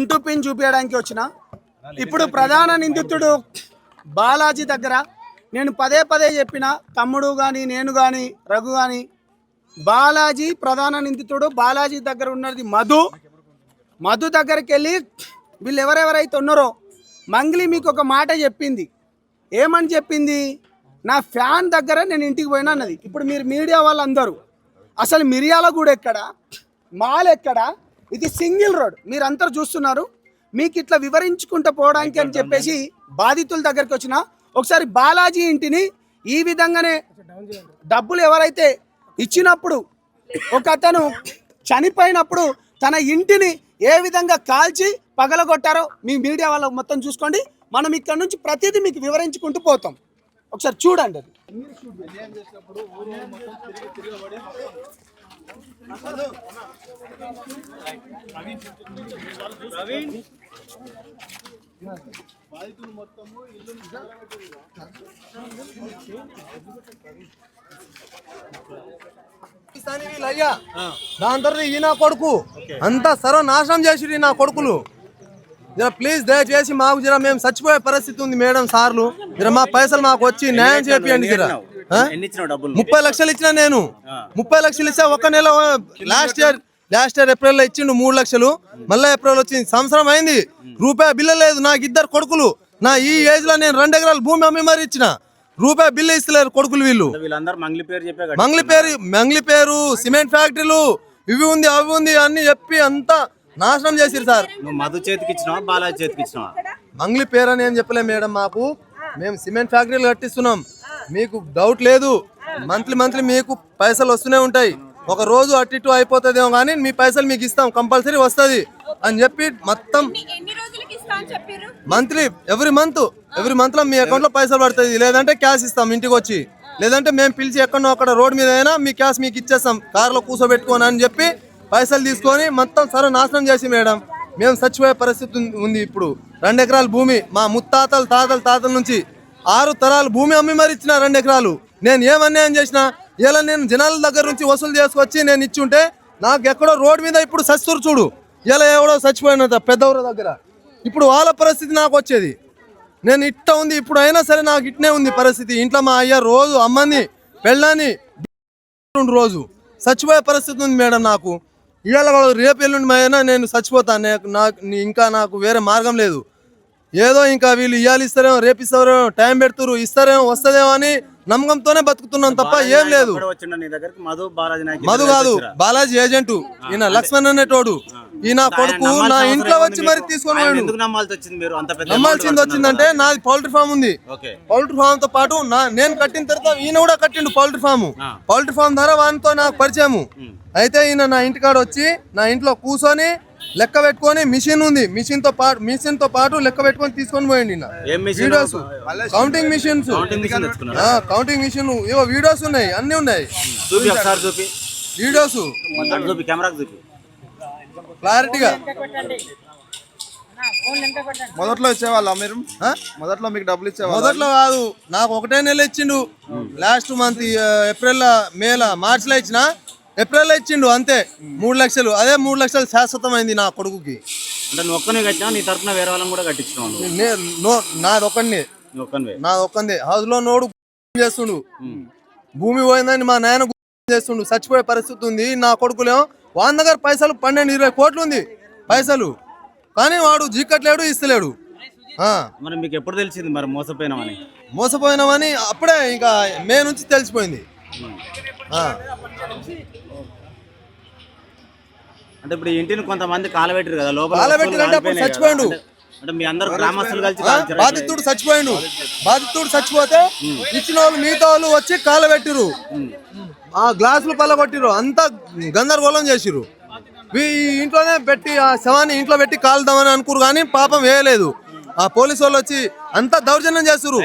Into pin చూపించడానికి వచ్చిన. ఇప్పుడు ప్రధాన నిందితుడు బాలాజీ దగ్గర నేను పదే పదే చెప్పిన, తమ్ముడు కానీ నేను కానీ రఘు కానీ, బాలాజీ ప్రధాన నిందితుడు. బాలాజీ దగ్గర ఉన్నది మధు దగ్గరికి వెళ్ళి వీళ్ళు ఎవరెవరైతే ఉన్నారో మంగ్లీ మీకు ఒక మాట చెప్పింది. ఏమని చెప్పింది? నా ఫ్యాన్ దగ్గర నేను ఇంటికి పోయినా అన్నది. ఇప్పుడు మీరు మీడియా వాళ్ళందరూ అసలు మిర్యాలగూడ ఎక్కడ, మాల్ ఎక్కడ, ఇది సింగిల్ రోడ్ మీరందరూ చూస్తున్నారు. మీకు ఇట్లా వివరించుకుంటూ పోవడానికి అని చెప్పేసి బాధితుల దగ్గరికి వచ్చిన. ఒకసారి బాలాజీ ఇంటిని ఈ విధంగానే డబ్బులు ఎవరైతే ఇచ్చినప్పుడు ఒక అతను చనిపోయినప్పుడు తన ఇంటిని ఏ విధంగా కాల్చి పగలగొట్టారో మీ మీడియా వాళ్ళు మొత్తం చూసుకోండి. మనం ఇక్కడ నుంచి ప్రతిదీ మీకు వివరించుకుంటూ పోతాం. ఒకసారి చూడండి. దాని తర్వాత ఈ నా కొడుకు అంతా సర్వనాశనం చేసి నా కొడుకులు. జర ప్లీజ్ దయచేసి మాకు జర మేము చచ్చిపోయే పరిస్థితి ఉంది మేడం, సార్లు జర మా పైసలు మాకు వచ్చి న్యాయం చేపియండి. జర 30 లక్షలు ఇచ్చిన నేను. 30 లక్షలు ఇచ్చా ఒక నెల. లాస్ట్ ఇయర్ ఏప్రిల్ లో ఇచ్చిండు 3 లక్షలు. మళ్ళీ ఏప్రిల్ వచ్చింది, సంవత్సరం అయింది, రూపాయి బిల్లు లేదు. నాకు 2 కొడుకులు. నా ఈ ఏజ్ లో నేను 2 ఎకరాల భూమి అమ్మి మరి ఇచ్చిన, రూపాయి బిల్లు ఇస్తలేరు కొడుకులు వీళ్ళు. మంగ్లీ పేరు, సిమెంట్ ఫ్యాక్టరీలు, ఇవి ఉంది అవి ఉంది అన్ని చెప్పి అంతా నాశనం చేసిరు సార్. మధు చేతికి ఇచ్చినావా, బాలాజీ చేతికి ఇచ్చినావా? మంగ్లీ పేరు అని ఏం చెప్పలే మేడం. మాకు మేము సిమెంట్ ఫ్యాక్టరీలు కట్టిస్తున్నాం, మీకు డౌట్ లేదు. మంత్లీ మీకు పైసలు వస్తూనే ఉంటాయి. ఒక రోజు అటు ఇటు అయిపోతుందేమో కానీ మీ పైసలు మీకు ఇస్తాం, కంపల్సరీ వస్తుంది అని చెప్పి మొత్తం మంత్లీ ఎవ్రీ మంత్ లో మీ అకౌంట్ లో పైసలు పడుతుంది. లేదంటే క్యాష్ ఇస్తాం ఇంటికి వచ్చి, లేదంటే మేము పిలిచి ఎక్కడో అక్కడ రోడ్ మీద అయినా మీ క్యాష్ మీకు ఇచ్చేస్తాం, కార్లో కూర్చోబెట్టుకోని అని చెప్పి పైసలు తీసుకొని మొత్తం సర్వనాశనం చేసి మేడం మేము చచ్చిపోయే పరిస్థితి ఉంది. ఇప్పుడు 2 ఎకరాల భూమి మా తాతల నుంచి 6 తరాలు భూమి అమ్మి మరి ఇచ్చిన 2 ఎకరాలు. నేను ఏమన్యాయం చేసిన? ఇలా నేను జనాల దగ్గర నుంచి వసూలు చేసుకొచ్చి నేను ఇచ్చుంటే నాకు ఎక్కడో రోడ్ మీద ఇప్పుడు సస్తురు చూడు, ఇలా ఎవడో చచ్చిపోయిన పెద్దవర దగ్గర. ఇప్పుడు వాళ్ళ పరిస్థితి నాకు వచ్చేది. నేను ఇట్ట ఉంది ఇప్పుడు, అయినా సరే నాకు ఇట్నే ఉంది పరిస్థితి. ఇంట్లో మా అయ్య రోజు అమ్మని పెళ్ళని రోజు చచ్చిపోయే పరిస్థితి ఉంది మేడం నాకు. ఇవాళ రేపు ఎల్లుండి అయినా నేను చచ్చిపోతాను. ఇంకా నాకు వేరే మార్గం లేదు. ఏదో ఇంకా వీళ్ళు ఇవాళ ఇస్తారేమో, రేపు ఇస్తారేమో, టైం పెడుతురు, ఇస్తారేమో, వస్తుందేమో అని నమ్మకంతోనే బతుకుతున్నాం తప్ప ఏం లేదు. మధు కాదు, బాలాజీ ఏజెంట్. ఈయన లక్ష్మణ్ అనేటోడు. ఈయన కొడుకు నా ఇంట్లో వచ్చి మరి తీసుకొని నమ్మాల్సింది వచ్చిందంటే నాది పౌల్ట్రీ ఫామ్ ఉంది. పౌల్ట్రీ ఫామ్ తో పాటు నేను కట్టిన తర్వాత ఈయన కూడా కట్టిండు పౌల్ట్రీ ఫామ్ ద్వారా వానితో నాకు పరిచయము. అయితే ఈయన నా ఇంటికాడ వచ్చి నా ఇంట్లో కూర్చొని లెక్క పెట్టుకొని మిషన్ ఉంది, మిషన్ తో పాటు లెక్క పెట్టుకొని తీసుకొని పోయింది. వీడియోస్, కౌంటింగ్ మిషన్స్, ఏవో వీడియోస్ ఉన్నాయి, అన్ని ఉన్నాయి వీడియోస్ క్లారిటీగా. మొదట్లో ఇచ్చేవాళ్ళ మీరు? మొదట్లో మీకు డబ్బులు ఇచ్చేవాళ్ళు? మొదట్లో కాదు, నాకు 1 నెల ఇచ్చిండు. లాస్ట్ మంత్ ఏప్రిల్ మార్చ్ లో ఇచ్చిన, ఏప్రిల్ లో ఇచ్చిండు అంతే 3 లక్షలు. అదే 3 లక్షలు శాశ్వతమైంది నా కొడుకుకి. నాది ఒక్కనే హౌస్ లో నోడు చేస్తుండు, భూమి పోయిందని మా నాయన చేస్తుండు, చచ్చిపోయే పరిస్థితి ఉంది. నా కొడుకులేమో వాని దగ్గర పైసలు 12-20 కోట్లు ఉంది పైసలు, కానీ వాడు జీకట్లేడు, ఇస్తలేడు. మరి మీకు ఎప్పుడు తెలిసింది మరి మోసపోయినామని? అప్పుడే ఇంకా మే నుంచి తెలిసిపోయింది. అంటే ఇప్పుడు ఇంటిని కొంతమంది కాలబెట్టారు కదా, లోపల కాలబెట్టిరంటే అప్పుడు చచ్చిపోయిండు. అంటే మీ అందరు గ్రామస్తులు కలిసి బాధితుడు చచ్చిపోయిండు. బాధితుడు చచ్చిపోతే ఇచ్చిన వాళ్ళు మిగతా వాళ్ళు వచ్చి కాలబెట్టిరు, ఆ గ్లాసులు పలగొట్టిరు, అంతా గందరగోళం చేసిరు. ఇంట్లోనే పెట్టి ఆ శవాన్ని ఇంట్లో పెట్టి కాలుదామని అనుకురు, కానీ పాపం వేయలేదు. ఆ పోలీసు వాళ్ళు వచ్చి అంతా దౌర్జన్యం చేస్తురు.